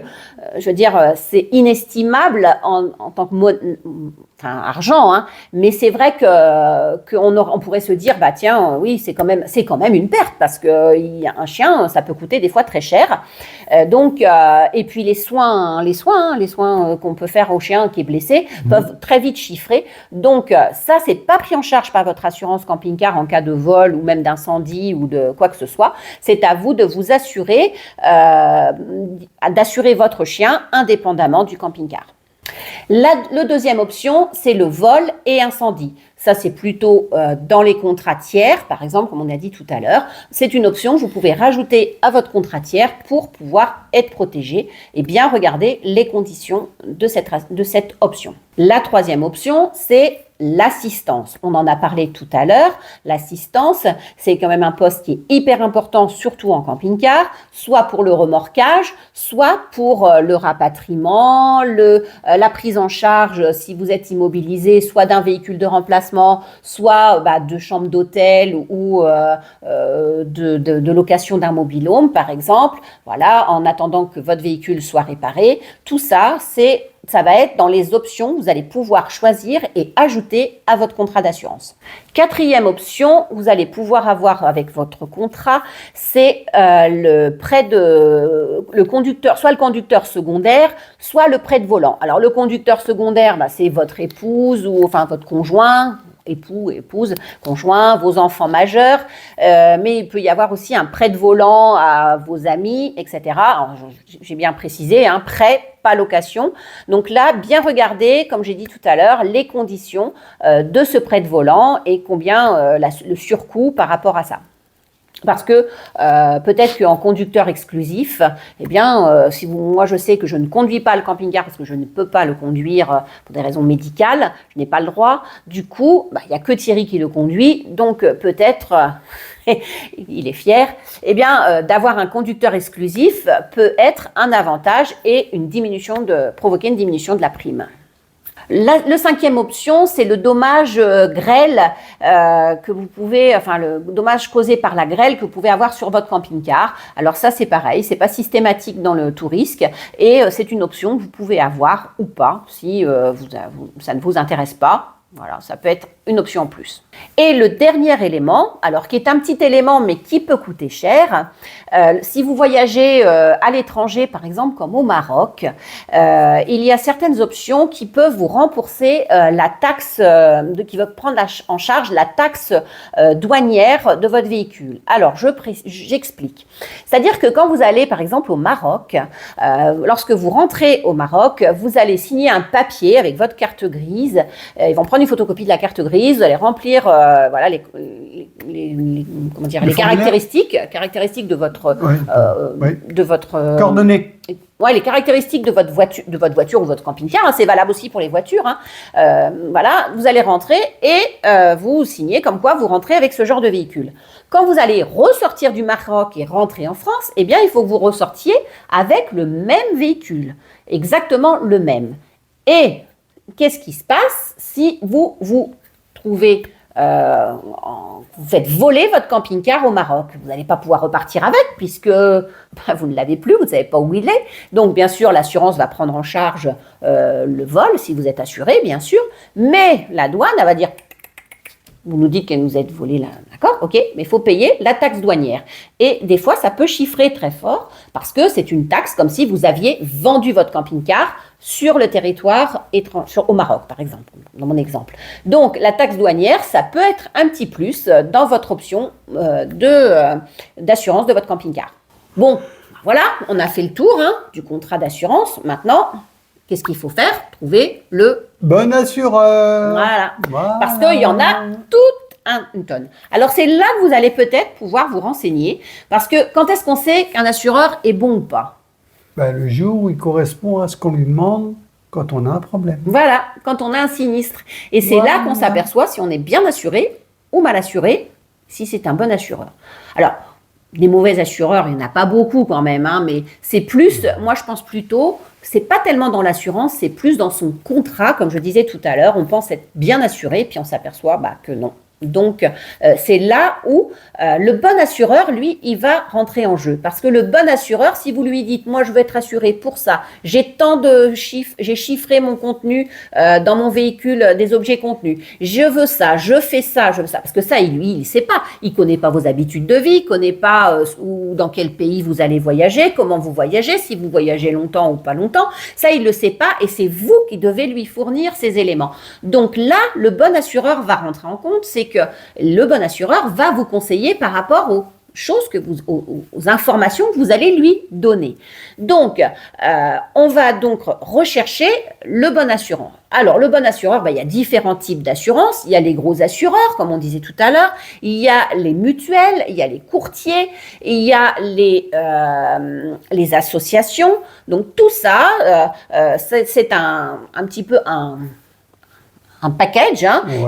je veux dire, c'est inestimable en tant que argent, hein, mais c'est vrai qu'on pourrait se dire, tiens, oui, c'est quand même une perte, parce qu'un chien, ça peut coûter des fois très cher. Donc, et puis les soins qu'on peut faire au chien qui est blessé peuvent très vite chiffrer. Donc, ça, c'est pas pris en charge par votre assurance camping-car en cas de vol ou même d'incendie ou de quoi que ce soit. C'est à vous de vous assurer, d'assurer votre chien indépendamment du camping-car. La deuxième option, c'est le vol et incendie. Ça, c'est plutôt dans les contrats tiers, par exemple, comme on a dit tout à l'heure. C'est une option que vous pouvez rajouter à votre contrat tiers pour pouvoir être protégé et bien regarder les conditions de cette option. La troisième option, c'est l'assistance. On en a parlé tout à l'heure. L'assistance, c'est quand même un poste qui est hyper important, surtout en camping-car, soit pour le remorquage, soit pour le rapatriement, la prise en charge si vous êtes immobilisé, soit d'un véhicule de remplacement, soit de chambre d'hôtel ou de location d'un mobil-home, par exemple. Voilà, en attendant que votre véhicule soit réparé. Tout ça, ça va être dans les options que vous allez pouvoir choisir et ajouter à votre contrat d'assurance. Quatrième option, vous allez pouvoir avoir avec votre contrat, c'est le conducteur, soit le conducteur secondaire, soit le prêt de volant. Alors le conducteur secondaire, c'est votre épouse ou enfin votre conjoint, époux, épouse, conjoint, vos enfants majeurs, mais il peut y avoir aussi un prêt de volant à vos amis, etc. Alors, j'ai bien précisé, prêt, pas location. Donc là, bien regarder, comme j'ai dit tout à l'heure, les conditions de ce prêt de volant et combien le surcoût par rapport à ça. Parce que peut-être qu'en conducteur exclusif, moi je sais que je ne conduis pas le camping-car parce que je ne peux pas le conduire pour des raisons médicales, je n'ai pas le droit. Du coup, il n'y a que Thierry qui le conduit, donc peut-être, il est fier, d'avoir un conducteur exclusif peut être un avantage et provoquer une diminution de la prime. Le cinquième option, c'est le dommage grêle que vous pouvez, le dommage causé par la grêle que vous pouvez avoir sur votre camping-car. Alors ça, c'est pareil, c'est pas systématique dans le tout risque et c'est une option que vous pouvez avoir ou pas si ça ne vous intéresse pas. Voilà, ça peut être une option en plus. Et le dernier élément, alors qui est un petit élément mais qui peut coûter cher, si vous voyagez à l'étranger, par exemple comme au Maroc, il y a certaines options qui peuvent vous rembourser la taxe, qui va prendre en charge la taxe douanière de votre véhicule. Alors, j'explique. C'est-à-dire que quand vous allez par exemple au Maroc, lorsque vous rentrez au Maroc, vous allez signer un papier avec votre carte grise, ils vont prendre une photocopie de la carte grise, vous allez remplir les caractéristiques de votre coordonnées. Les caractéristiques de votre voiture ou votre camping-car, c'est valable aussi pour les voitures. Vous allez rentrer et vous signez comme quoi vous rentrez avec ce genre de véhicule. Quand vous allez ressortir du Maroc et rentrer en France, il faut que vous ressortiez avec le même véhicule, exactement le même. Et qu'est-ce qui se passe si vous trouvez, vous faites voler votre camping-car au Maroc? Vous n'allez pas pouvoir repartir avec puisque vous ne l'avez plus, vous ne savez pas où il est. Donc, bien sûr, l'assurance va prendre en charge le vol si vous êtes assuré, bien sûr. Mais la douane, elle va dire, vous nous dites qu'elle nous a volé là, d'accord, ok, mais il faut payer la taxe douanière. Et des fois, ça peut chiffrer très fort parce que c'est une taxe comme si vous aviez vendu votre camping-car sur le territoire étranger, au Maroc, par exemple, dans mon exemple. Donc, la taxe douanière, ça peut être un petit plus dans votre option d'assurance de votre camping-car. Bon, voilà, on a fait le tour du contrat d'assurance. Maintenant, qu'est-ce qu'il faut faire? Trouver le bon assureur. Voilà. Parce qu'il y en a toute une tonne. Alors, c'est là que vous allez peut-être pouvoir vous renseigner. Parce que quand est-ce qu'on sait qu'un assureur est bon ou pas? Le jour où il correspond à ce qu'on lui demande quand on a un problème. Voilà, quand on a un sinistre. Et c'est là qu'on s'aperçoit si on est bien assuré ou mal assuré, si c'est un bon assureur. Alors, les mauvais assureurs, il n'y en a pas beaucoup quand même, mais c'est plus, moi je pense plutôt, c'est pas tellement dans l'assurance, c'est plus dans son contrat, comme je disais tout à l'heure, on pense être bien assuré, puis on s'aperçoit que non. Donc, c'est là où le bon assureur, lui, il va rentrer en jeu. Parce que le bon assureur, si vous lui dites, moi, je veux être assuré pour ça, j'ai tant de chiffres, j'ai chiffré mon contenu dans mon véhicule des objets contenus, je veux ça, je fais ça, je veux ça. Parce que ça, il sait pas. Il connaît pas vos habitudes de vie, il connaît pas dans quel pays vous allez voyager, comment vous voyagez, si vous voyagez longtemps ou pas longtemps. Ça, il le sait pas et c'est vous qui devez lui fournir ces éléments. Donc là, le bon assureur va rentrer en compte, c'est que le bon assureur va vous conseiller par rapport aux choses aux informations que vous allez lui donner. Donc, on va donc rechercher le bon assureur. Alors, le bon assureur, il y a différents types d'assurances. Il y a les gros assureurs, comme on disait tout à l'heure. Il y a les mutuelles, il y a les courtiers, il y a les associations. Donc, tout ça, c'est un petit peu un package,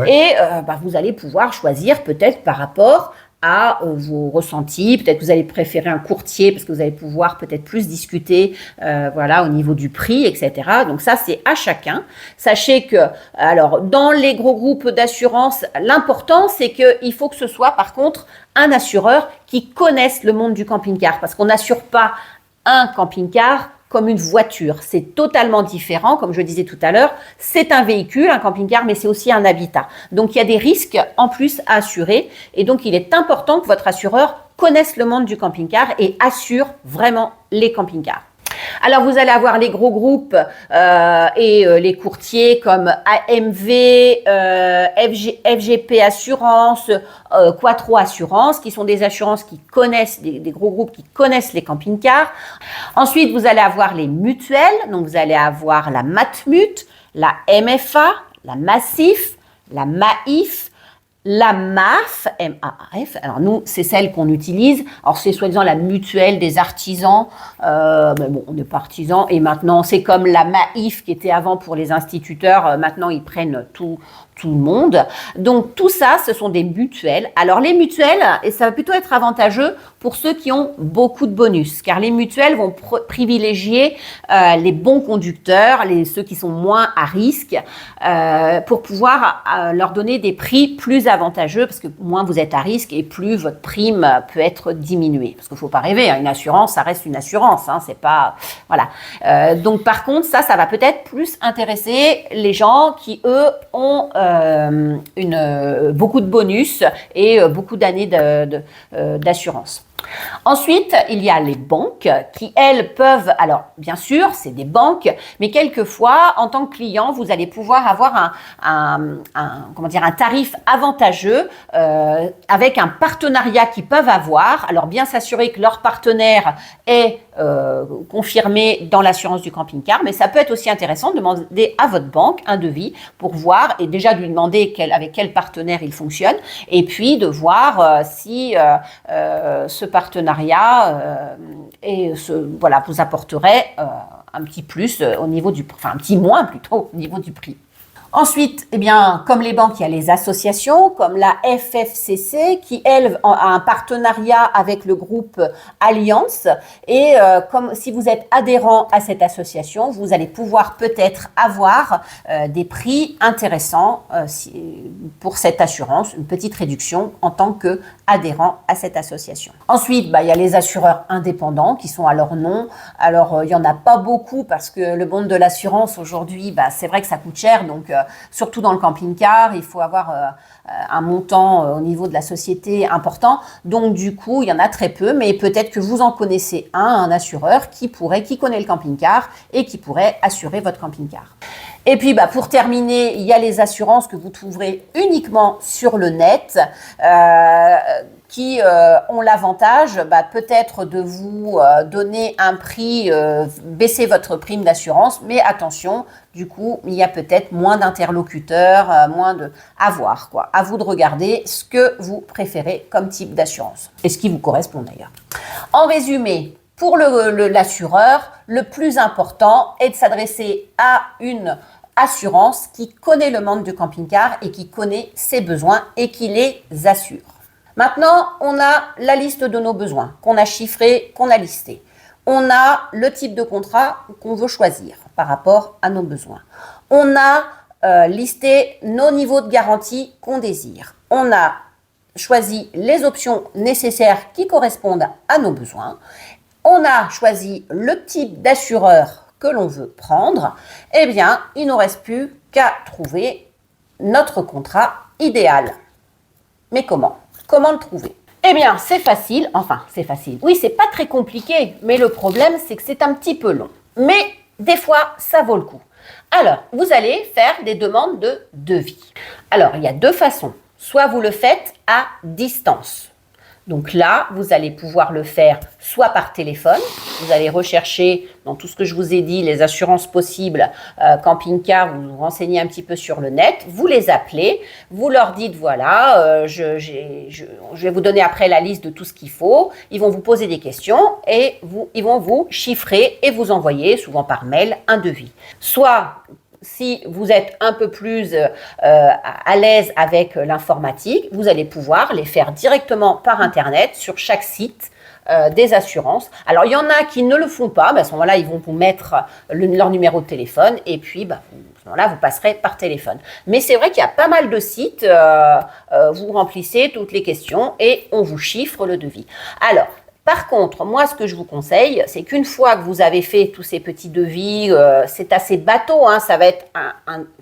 et vous allez pouvoir choisir peut-être par rapport à vos ressentis. Peut-être que vous allez préférer un courtier parce que vous allez pouvoir peut-être plus discuter au niveau du prix, etc. Donc ça, c'est à chacun. Sachez que, alors, dans les gros groupes d'assurance, l'important, c'est qu'il faut que ce soit, par contre, un assureur qui connaisse le monde du camping-car parce qu'on n'assure pas un camping-car comme une voiture. C'est totalement différent, comme je disais tout à l'heure. C'est un véhicule, un camping-car, mais c'est aussi un habitat. Donc, il y a des risques en plus à assurer. Et donc, il est important que votre assureur connaisse le monde du camping-car et assure vraiment les camping-cars. Alors, vous allez avoir les gros groupes et les courtiers comme AMV, FGP Assurance, Quattro Assurance, qui sont des assurances qui connaissent, des gros groupes qui connaissent les camping-cars. Ensuite, vous allez avoir les mutuelles. Donc, vous allez avoir la Matmut, la MFA, la Massif, la Maif, la MAF, M-A-F, alors nous, c'est celle qu'on utilise. Alors, c'est soi-disant la mutuelle des artisans. Mais bon, on n'est pas artisans. Et maintenant, c'est comme la MAIF qui était avant pour les instituteurs. Maintenant, ils prennent tout le monde. Donc, tout ça, ce sont des mutuelles. Alors, les mutuelles, et ça va plutôt être avantageux pour ceux qui ont beaucoup de bonus, car les mutuelles vont privilégier les bons conducteurs, ceux qui sont moins à risque, pour pouvoir leur donner des prix plus avantageux, parce que moins vous êtes à risque et plus votre prime peut être diminuée. Parce qu'il ne faut pas rêver, hein, une assurance, ça reste une assurance, hein, c'est pas... Voilà. Donc, par contre, ça va peut-être plus intéresser les gens qui, eux, ont beaucoup de bonus et beaucoup d'années d'assurance. Ensuite, il y a les banques qui, elles, peuvent... Alors, bien sûr, c'est des banques, mais quelquefois, en tant que client, vous allez pouvoir avoir un tarif avantageux avec un partenariat qu'ils peuvent avoir. Alors, bien s'assurer que leur partenaire est confirmé dans l'assurance du camping-car, mais ça peut être aussi intéressant de demander à votre banque un devis pour voir, et déjà de lui demander avec quel partenaire il fonctionne, et puis de voir si ce partenariat vous apporterait un petit plus au niveau un petit moins plutôt au niveau du prix. Ensuite, eh bien, comme les banques, il y a les associations, comme la FFCC, qui, elle, a un partenariat avec le groupe Alliance. Et comme si vous êtes adhérent à cette association, vous allez pouvoir peut-être avoir des prix intéressants pour cette assurance, une petite réduction en tant qu'adhérent à cette association. Ensuite, il y a les assureurs indépendants qui sont à leur nom. Alors, il n'y en a pas beaucoup parce que le monde de l'assurance aujourd'hui, c'est vrai que ça coûte cher, donc surtout dans le camping-car, il faut avoir un montant au niveau de la société important. Donc, du coup, il y en a très peu, mais peut-être que vous en connaissez un assureur qui connaît le camping-car et qui pourrait assurer votre camping-car. Et puis, pour terminer, il y a les assurances que vous trouverez uniquement sur le net, qui ont l'avantage peut-être de vous donner un prix, baisser votre prime d'assurance, mais attention, du coup, il y a peut-être moins d'interlocuteurs, moins de... À voir, quoi. À vous de regarder ce que vous préférez comme type d'assurance, et ce qui vous correspond d'ailleurs. En résumé, pour l'assureur, le plus important est de s'adresser à une assurance qui connaît le monde du camping-car et qui connaît ses besoins et qui les assure. Maintenant, on a la liste de nos besoins qu'on a chiffrés, qu'on a listés. On a le type de contrat qu'on veut choisir par rapport à nos besoins. On a listé nos niveaux de garantie qu'on désire. On a choisi les options nécessaires qui correspondent à nos besoins. On a choisi le type d'assureur que l'on veut prendre. Eh bien, il ne nous reste plus qu'à trouver notre contrat idéal. Mais comment ? Comment le trouver ? Eh bien, c'est facile. Enfin, c'est facile. Oui, c'est pas très compliqué, mais le problème, c'est que c'est un petit peu long. Mais des fois, ça vaut le coup. Alors, vous allez faire des demandes de devis. Alors, il y a deux façons. Soit vous le faites à distance. Donc là, vous allez pouvoir le faire soit par téléphone, vous allez rechercher dans tout ce que je vous ai dit, les assurances possibles, camping-car, vous vous renseignez un petit peu sur le net, vous les appelez, vous leur dites voilà, je vais vous donner après la liste de tout ce qu'il faut, ils vont vous poser des questions et ils vont vous chiffrer et vous envoyer, souvent par mail, un devis. Soit si vous êtes un peu plus à l'aise avec l'informatique, vous allez pouvoir les faire directement par Internet sur chaque site des assurances. Alors, il y en a qui ne le font pas. À ce moment-là, ils vont vous mettre leur numéro de téléphone et puis, à ce moment-là, vous passerez par téléphone. Mais c'est vrai qu'il y a pas mal de sites. Vous remplissez toutes les questions et on vous chiffre le devis. Alors, par contre, moi, ce que je vous conseille, c'est qu'une fois que vous avez fait tous ces petits devis, c'est assez bateau, hein, ça va être,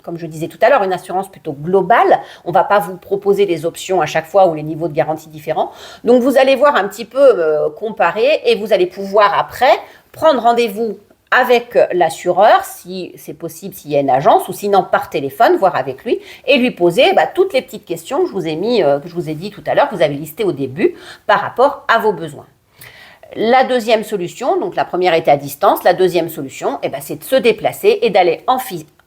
comme je disais tout à l'heure, une assurance plutôt globale. On ne va pas vous proposer des options à chaque fois ou les niveaux de garantie différents. Donc, vous allez voir un petit peu comparer et vous allez pouvoir après prendre rendez-vous avec l'assureur, si c'est possible, s'il y a une agence, ou sinon par téléphone, voir avec lui, et lui poser toutes les petites questions que je vous ai dit tout à l'heure, que vous avez listées au début, par rapport à vos besoins. La deuxième solution, donc la première était à distance, la deuxième solution, c'est de se déplacer et d'aller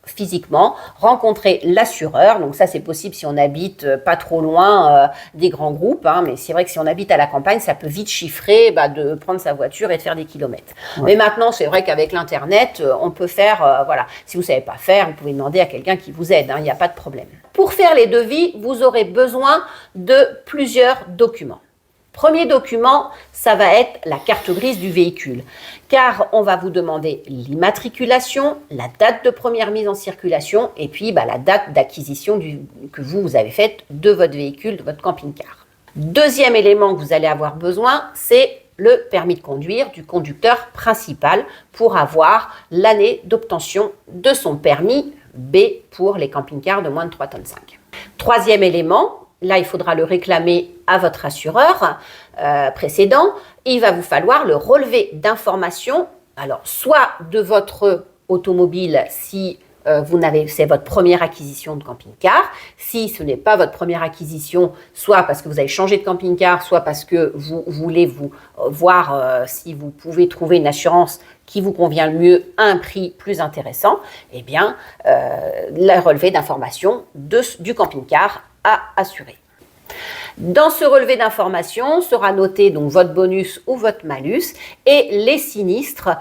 physiquement rencontrer l'assureur. Donc ça, c'est possible si on habite pas trop loin des grands groupes, mais c'est vrai que si on habite à la campagne, ça peut vite chiffrer de prendre sa voiture et de faire des kilomètres. Ouais. Mais maintenant, c'est vrai qu'avec l'internet, on peut faire, si vous savez pas faire, vous pouvez demander à quelqu'un qui vous aide, il n'y a pas de problème. Pour faire les devis, vous aurez besoin de plusieurs documents. Premier document, ça va être la carte grise du véhicule, car on va vous demander l'immatriculation, la date de première mise en circulation et puis la date d'acquisition que vous avez faite de votre véhicule, de votre camping-car. Deuxième élément que vous allez avoir besoin, c'est le permis de conduire du conducteur principal pour avoir l'année d'obtention de son permis B pour les camping-cars de moins de 3,5 tonnes. Troisième élément, là, il faudra le réclamer à votre assureur précédent. Il va vous falloir le relevé d'information, alors soit de votre automobile si c'est votre première acquisition de camping-car. Si ce n'est pas votre première acquisition, soit parce que vous avez changé de camping-car, soit parce que vous voulez vous voir si vous pouvez trouver une assurance qui vous convient le mieux à un prix plus intéressant, le relevé d'information du camping-car à assurer. Dans ce relevé d'information sera noté donc votre bonus ou votre malus et les sinistres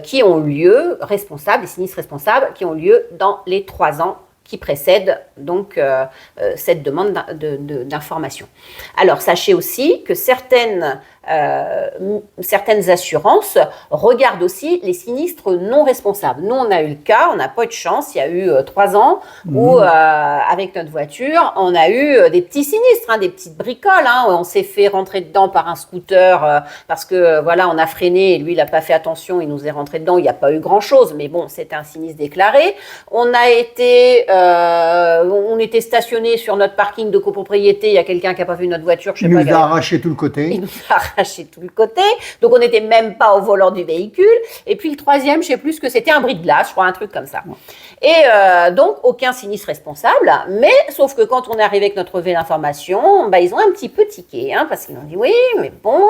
qui ont lieu, les sinistres responsables qui ont lieu dans les 3 ans qui précèdent donc cette demande d'information. Alors sachez aussi que certaines assurances regardent aussi les sinistres non responsables. Nous, on a eu le cas, on n'a pas eu de chance, il y a eu 3 ans où, avec notre voiture, on a eu des petits sinistres, des petites bricoles. On s'est fait rentrer dedans par un scooter parce que, on a freiné et lui, il n'a pas fait attention, il nous est rentré dedans, il n'y a pas eu grand-chose, mais bon, c'était un sinistre déclaré. On était stationné sur notre parking de copropriété, il y a quelqu'un qui n'a pas vu notre voiture. Il nous a arraché tout le côté. Il nous a arraché tout le côté, donc on n'était même pas au volant du véhicule. Et puis le troisième, je ne sais plus ce que c'était, un bris de glace, je crois, un truc comme ça. Et donc aucun sinistre responsable, mais sauf que quand on est arrivé avec notre relevé d'information, ils ont un petit peu tiqué, parce qu'ils ont dit oui, mais bon,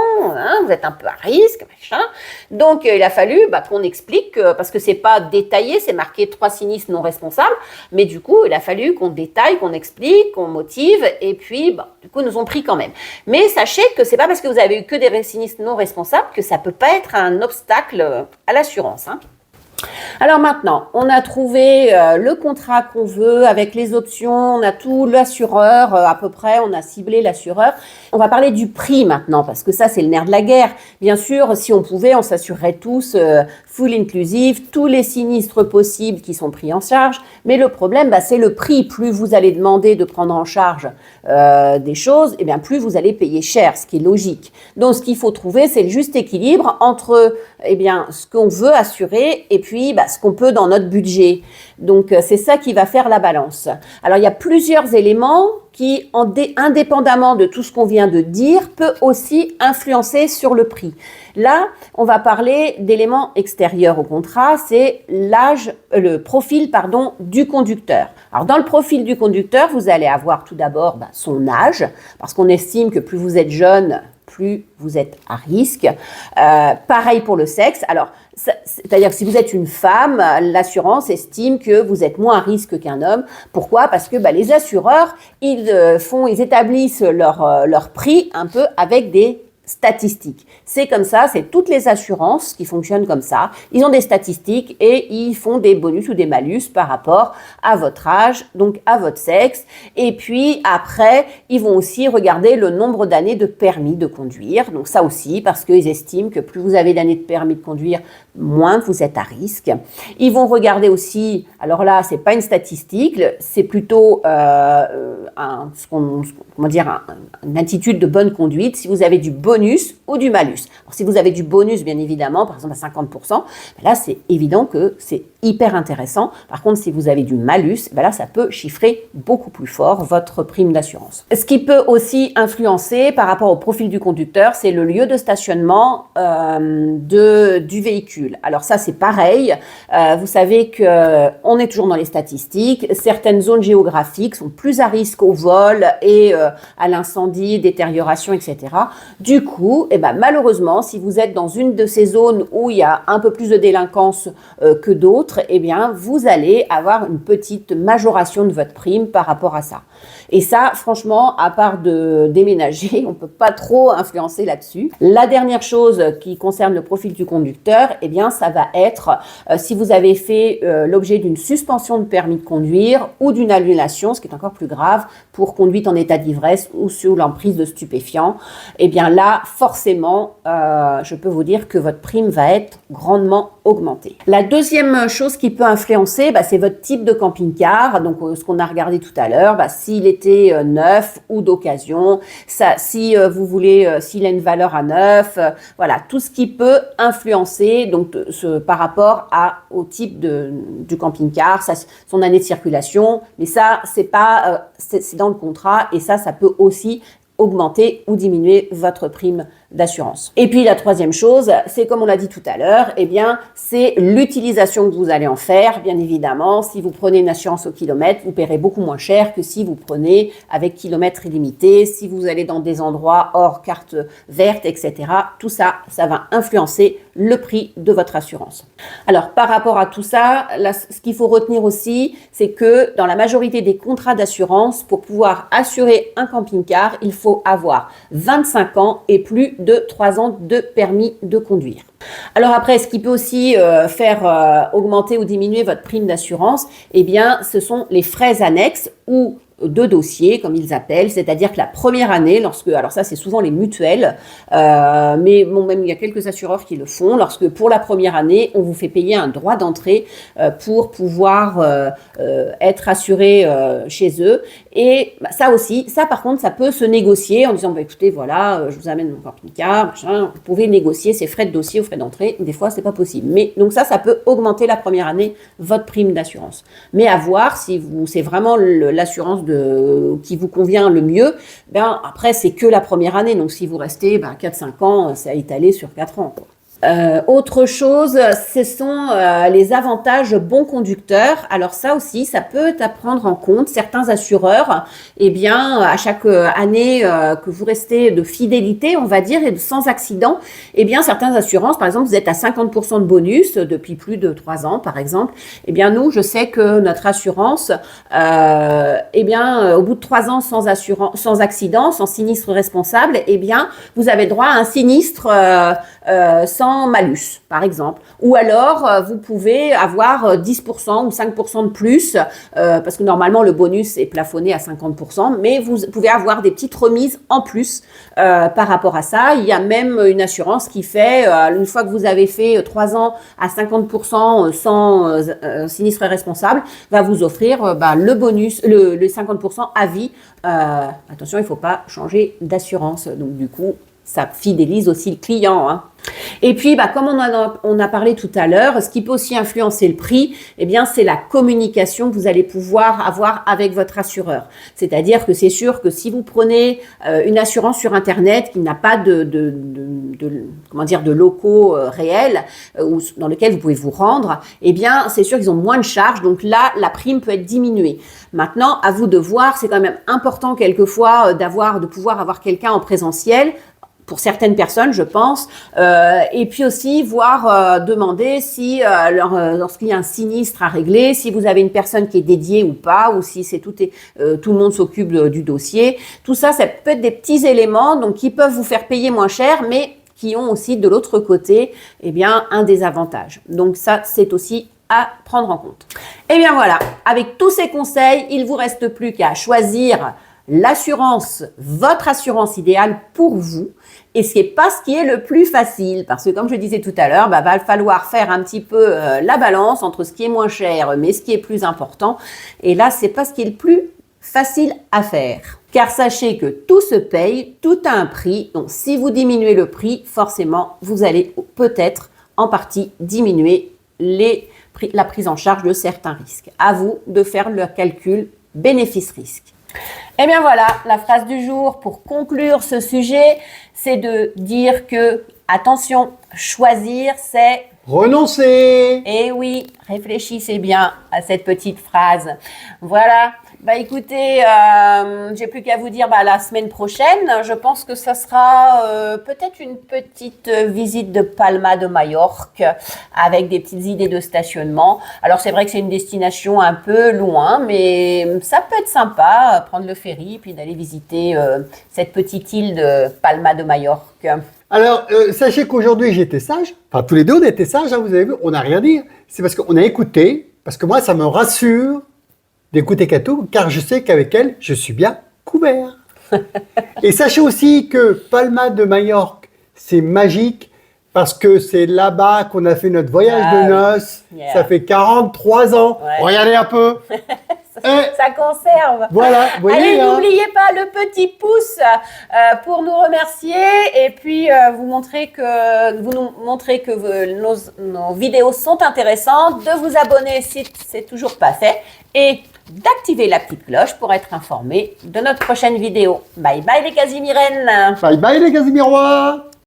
vous êtes un peu à risque, machin. Donc il a fallu qu'on explique, parce que c'est pas détaillé, c'est marqué 3 sinistres non responsables, mais du coup il a fallu qu'on détaille, qu'on explique, qu'on motive, et puis du coup ils nous ont pris quand même. Mais sachez que c'est pas parce que vous avez eu que des sinistres non responsables que ça peut pas être un obstacle à l'assurance. Alors maintenant, on a trouvé le contrat qu'on veut avec les options, on a tout, l'assureur à peu près, on a ciblé l'assureur. On va parler du prix maintenant parce que ça c'est le nerf de la guerre. Bien sûr, si on pouvait, on s'assurerait tous full inclusive, tous les sinistres possibles qui sont pris en charge. Mais le problème, c'est le prix. Plus vous allez demander de prendre en charge des choses, plus vous allez payer cher, ce qui est logique. Donc ce qu'il faut trouver, c'est le juste équilibre entre ce qu'on veut assurer et puis ce qu'on peut dans notre budget. Donc c'est ça qui va faire la balance. Alors il y a plusieurs éléments qui, indépendamment de tout ce qu'on vient de dire, peut aussi influencer sur le prix. Là, on va parler d'éléments extérieurs au contrat, c'est le profil du conducteur. Alors dans le profil du conducteur, vous allez avoir tout d'abord son âge, parce qu'on estime que plus vous êtes jeune, plus vous êtes à risque. Pareil pour le sexe. Alors, c'est-à-dire que si vous êtes une femme, l'assurance estime que vous êtes moins à risque qu'un homme. Pourquoi ? Parce que les assureurs, ils établissent leur prix un peu avec des statistiques. C'est comme ça, c'est toutes les assurances qui fonctionnent comme ça. Ils ont des statistiques et ils font des bonus ou des malus par rapport à votre âge, donc à votre sexe. Et puis après, ils vont aussi regarder le nombre d'années de permis de conduire. Donc ça aussi, parce qu'ils estiment que plus vous avez d'années de permis de conduire, moins vous êtes à risque. Ils vont regarder aussi, alors là, c'est pas une statistique, c'est plutôt une attitude de bonne conduite. Si vous avez du bonus ou du malus. Alors, si vous avez du bonus, bien évidemment, par exemple à 50%, là, c'est évident que c'est hyper intéressant. Par contre, si vous avez du malus, là, ça peut chiffrer beaucoup plus fort votre prime d'assurance. Ce qui peut aussi influencer par rapport au profil du conducteur, c'est le lieu de stationnement du véhicule. Alors ça, c'est pareil. Vous savez qu'on est toujours dans les statistiques. Certaines zones géographiques sont plus à risque au vol et à l'incendie, détérioration, etc. Du coup, malheureusement, si vous êtes dans une de ces zones où il y a un peu plus de délinquance que d'autres, vous allez avoir une petite majoration de votre prime par rapport à ça. Et ça, franchement, à part de déménager, on ne peut pas trop influencer là-dessus. La dernière chose qui concerne le profil du conducteur, ça va être si vous avez fait l'objet d'une suspension de permis de conduire ou d'une annulation, ce qui est encore plus grave, pour conduite en état d'ivresse ou sous l'emprise de stupéfiants. Là, forcément, je peux vous dire que votre prime va être grandement augmentée. La deuxième chose qui peut influencer, c'est votre type de camping-car. Donc, ce qu'on a regardé tout à l'heure, s'il était neuf ou d'occasion, si vous voulez, s'il a une valeur à neuf, voilà, tout ce qui peut influencer donc par rapport au type du camping-car, son année de circulation. Mais ça, c'est dans le contrat et ça peut aussi augmenter ou diminuer votre prime d'assurance. Et puis la troisième chose, c'est comme on l'a dit tout à l'heure, c'est l'utilisation que vous allez en faire. Bien évidemment, si vous prenez une assurance au kilomètre, vous paierez beaucoup moins cher que si vous prenez avec kilomètre illimité, si vous allez dans des endroits hors carte verte, etc. Tout ça, ça va influencer le prix de votre assurance. Alors, par rapport à tout ça, ce qu'il faut retenir aussi, c'est que dans la majorité des contrats d'assurance, pour pouvoir assurer un camping-car, il faut avoir 25 ans et plus de 3 ans de permis de conduire. Alors après, ce qui peut aussi faire augmenter ou diminuer votre prime d'assurance, ce sont les frais annexes ou de dossier, comme ils appellent, c'est-à-dire que la première année, alors ça c'est souvent les mutuelles, mais même il y a quelques assureurs qui le font, lorsque pour la première année, on vous fait payer un droit d'entrée pour pouvoir être assuré chez eux. Et ça par contre, ça peut se négocier en disant, écoutez, voilà, je vous amène mon camping-car, machin, vous pouvez négocier ces frais de dossier ou frais d'entrée, des fois c'est pas possible. Mais donc ça peut augmenter la première année votre prime d'assurance. Mais à voir si c'est vraiment l'assurance qui vous convient le mieux, après c'est que la première année, donc si vous restez 4-5 ans, c'est étalé sur 4 ans, quoi. Autre chose, ce sont les avantages bon conducteur. Alors ça aussi, ça peut être à prendre en compte. Certains assureurs, à chaque année que vous restez de fidélité, on va dire, et sans accident, certaines assurances, par exemple, vous êtes à 50% de bonus depuis plus de 3 ans, par exemple. Nous, je sais que notre assurance, au bout de 3 ans sans accident, sans sinistre responsable, vous avez droit à un sinistre sans malus, par exemple. Ou alors, vous pouvez avoir 10% ou 5% de plus, parce que normalement, le bonus est plafonné à 50%, mais vous pouvez avoir des petites remises en plus par rapport à ça. Il y a même une assurance qui fait, une fois que vous avez fait 3 ans à 50% sans sinistre responsable, va vous offrir le bonus, le 50% à vie. Attention, il ne faut pas changer d'assurance. Donc, du coup, ça fidélise aussi le client, hein. Et puis, comme on a parlé tout à l'heure, ce qui peut aussi influencer le prix, c'est la communication que vous allez pouvoir avoir avec votre assureur. C'est-à-dire que c'est sûr que si vous prenez une assurance sur Internet qui n'a pas de locaux réels ou dans lesquels vous pouvez vous rendre, c'est sûr qu'ils ont moins de charges. Donc là, la prime peut être diminuée. Maintenant, à vous de voir, c'est quand même important quelquefois de pouvoir avoir quelqu'un en présentiel. Pour certaines personnes, je pense, et puis aussi demander si lorsqu'il y a un sinistre à régler, si vous avez une personne qui est dédiée ou pas, ou si tout le monde s'occupe du dossier. Tout ça, ça peut être des petits éléments donc qui peuvent vous faire payer moins cher, mais qui ont aussi de l'autre côté un désavantage. Donc ça, c'est aussi à prendre en compte. Et bien voilà, avec tous ces conseils, il ne vous reste plus qu'à choisir l'assurance, votre assurance idéale pour vous. Et ce n'est pas ce qui est le plus facile, parce que comme je disais tout à l'heure, va falloir faire un petit peu la balance entre ce qui est moins cher, mais ce qui est plus important. Et là, c'est pas ce qui est le plus facile à faire. Car sachez que tout se paye, tout a un prix. Donc si vous diminuez le prix, forcément, vous allez peut-être en partie diminuer la prise en charge de certains risques. À vous de faire le calcul bénéfice-risque. Et bien voilà, la phrase du jour pour conclure ce sujet, c'est de dire que, attention, choisir, c'est renoncer. Et oui, réfléchissez bien à cette petite phrase. Voilà. Bah écoutez, j'ai plus qu'à vous dire la semaine prochaine. Je pense que ça sera peut-être une petite visite de Palma de Majorque avec des petites idées de stationnement. Alors c'est vrai que c'est une destination un peu loin, mais ça peut être sympa, prendre le ferry puis d'aller visiter cette petite île de Palma de Majorque. Alors, sachez qu'aujourd'hui, j'étais sage. Enfin, tous les deux, on était sages, hein, vous avez vu, on n'a rien dit. C'est parce qu'on a écouté, parce que moi, ça me rassure d'écouter Katou, car je sais qu'avec elle, je suis bien couvert. Et sachez aussi que Palma de Majorque, c'est magique, parce que c'est là-bas qu'on a fait notre voyage de noces. Yeah. Ça fait 43 ans. Ouais. Regardez un peu. Ça conserve. Voilà, vous voyez. Allez, n'oubliez pas le petit pouce pour nous remercier et puis vous nous montrer que nos vidéos sont intéressantes, de vous abonner si c'est toujours pas fait et d'activer la petite cloche pour être informé de notre prochaine vidéo. Bye bye les Casimirennes. Bye bye les Casimirois.